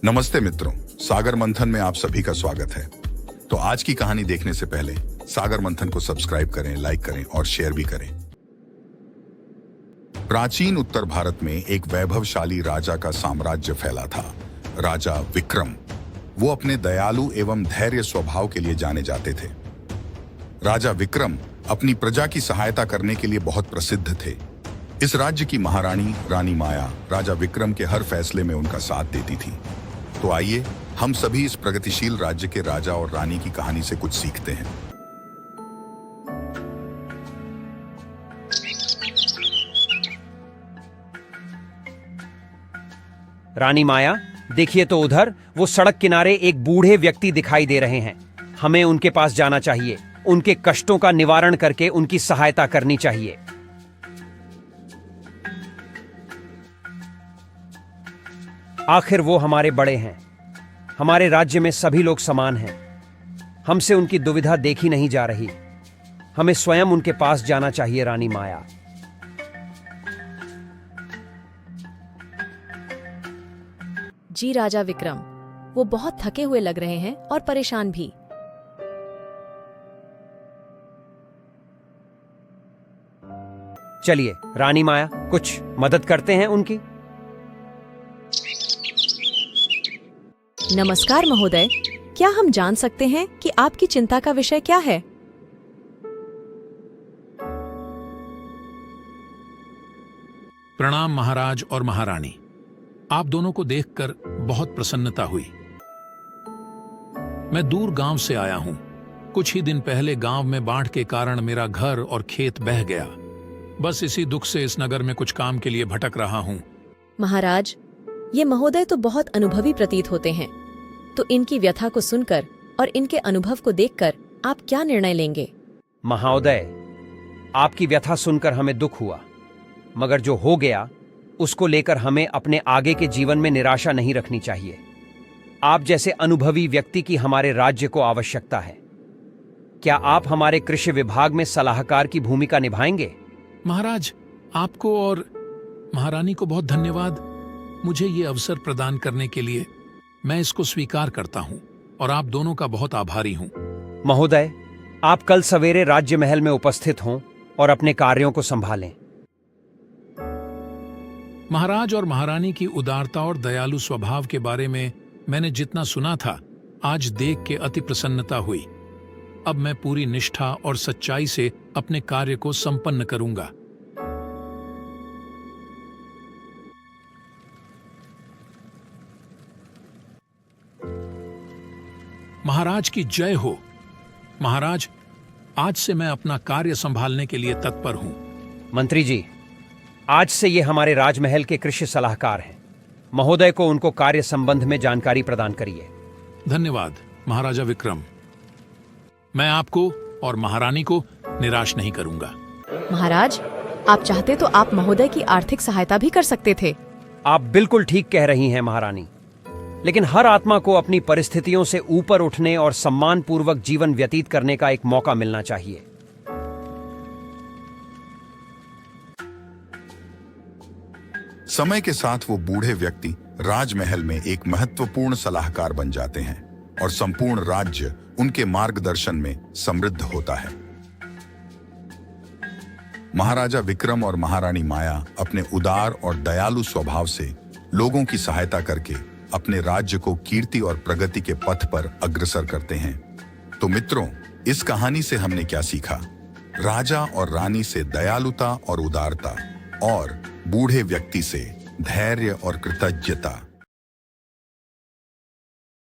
नमस्ते मित्रों, सागर मंथन में आप सभी का स्वागत है। तो आज की कहानी देखने से पहले सागर मंथन को सब्सक्राइब करें, लाइक करें और शेयर भी करें। प्राचीन उत्तर भारत में एक वैभवशाली राजा का साम्राज्य फैला था, राजा विक्रम। वो अपने दयालु एवं धैर्य स्वभाव के लिए जाने जाते थे। राजा विक्रम अपनी प्रजा की सहायता करने के लिए बहुत प्रसिद्ध थे। इस राज्य की महारानी रानी माया राजा विक्रम के हर फैसले में उनका साथ देती थी। तो आइए हम सभी इस प्रगतिशील राज्य के राजा और रानी की कहानी से कुछ सीखते हैं। रानी माया, देखिए तो उधर वो सड़क किनारे एक बूढ़े व्यक्ति दिखाई दे रहे हैं। हमें उनके पास जाना चाहिए, उनके कष्टों का निवारण करके उनकी सहायता करनी चाहिए। आखिर वो हमारे बड़े हैं। हमारे राज्य में सभी लोग समान हैं। हमसे उनकी दुविधा देखी नहीं जा रही। हमें स्वयं उनके पास जाना चाहिए। रानी माया, जी राजा विक्रम, वो बहुत थके हुए लग रहे हैं और परेशान भी। चलिए रानी माया, कुछ मदद करते हैं उनकी। नमस्कार महोदय, क्या हम जान सकते हैं कि आपकी चिंता का विषय क्या है? प्रणाम महाराज और महारानी। आप दोनों को देखकर बहुत प्रसन्नता हुई। मैं दूर गांव से आया हूं। कुछ ही दिन पहले गांव में बाढ़ के कारण मेरा घर और खेत बह गया। बस इसी दुख से इस नगर में कुछ काम के लिए भटक रहा हूं। महाराज, ये महोदय तो बहुत अनुभवी प्रतीत होते हैं, तो इनकी व्यथा को सुनकर और इनके अनुभव को देखकर आप क्या निर्णय लेंगे? महोदय, आपकी व्यथा सुनकर हमें दुख हुआ, मगर जो हो गया उसको लेकर हमें अपने आगे के जीवन में निराशा नहीं रखनी चाहिए। आप जैसे अनुभवी व्यक्ति की हमारे राज्य को आवश्यकता है। क्या आप हमारे कृषि विभाग में सलाहकार की भूमिका निभाएंगे? महाराज, आपको और महारानी को बहुत धन्यवाद मुझे ये अवसर प्रदान करने के लिए। मैं इसको स्वीकार करता हूं और आप दोनों का बहुत आभारी हूं। महोदय, आप कल सवेरे राज्य महल में उपस्थित हों और अपने कार्यों को संभालें। महाराज और महारानी की उदारता और दयालु स्वभाव के बारे में मैंने जितना सुना था, आज देख के अति प्रसन्नता हुई। अब मैं पूरी निष्ठा और सच्चाई से अपने कार्य को संपन्न करूंगा। महाराज की जय हो। महाराज, आज से मैं अपना कार्य संभालने के लिए तत्पर हूं। मंत्री जी, आज से ये हमारे राजमहल के कृषि सलाहकार हैं। महोदय को उनको कार्य संबंध में जानकारी प्रदान करिए। धन्यवाद महाराजा विक्रम। मैं आपको और महारानी को निराश नहीं करूंगा। महाराज, आप चाहते तो आप महोदय की आर्थिक सहायता भी कर सकते थे। आप बिल्कुल ठीक कह रही हैं महारानी, लेकिन हर आत्मा को अपनी परिस्थितियों से ऊपर उठने और सम्मानपूर्वक जीवन व्यतीत करने का एक मौका मिलना चाहिए। समय के साथ वो बूढ़े व्यक्ति राजमहल में एक महत्वपूर्ण सलाहकार बन जाते हैं और संपूर्ण राज्य उनके मार्गदर्शन में समृद्ध होता है। महाराजा विक्रम और महारानी माया अपने उदार और दयालु स्वभाव से लोगों की सहायता करके अपने राज्य को कीर्ति और प्रगति के पथ पर अग्रसर करते हैं। तो मित्रों, इस कहानी से हमने क्या सीखा? राजा और रानी से दयालुता और उदारता, और बूढ़े व्यक्ति से धैर्य और कृतज्ञता।